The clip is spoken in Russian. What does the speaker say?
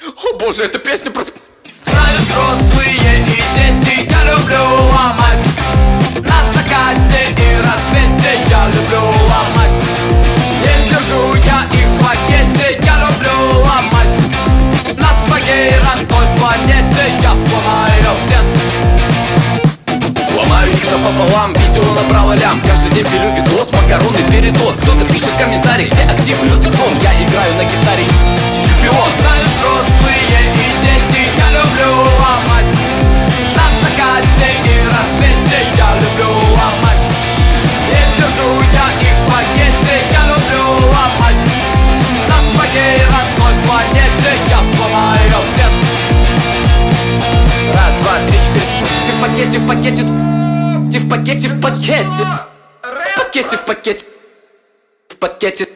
О боже, эта песня про... Знают взрослые и дети, я люблю ломать. На закате и рассвете я люблю ломать. Не держу я их в пакете, я люблю ломать. На своей родной планете я сломаю всех. Ломаю их напополам, видео набрало лям. Каждый день пилю видос, макароны передоз. Кто-то пишет комментарий, где актив, лютый тон. Я играю на гитаре, чемпион. Знают взрослые и дети, я люблю ломать. На закате и рассвете я люблю ломать. Не держу я их в пакете, я люблю ломать. На своей родной планете я сломаю всех. Раз, два, три, четыре. В пакете, в пакете, в пакете, в пакете. В пакете, в пакете. В пакете.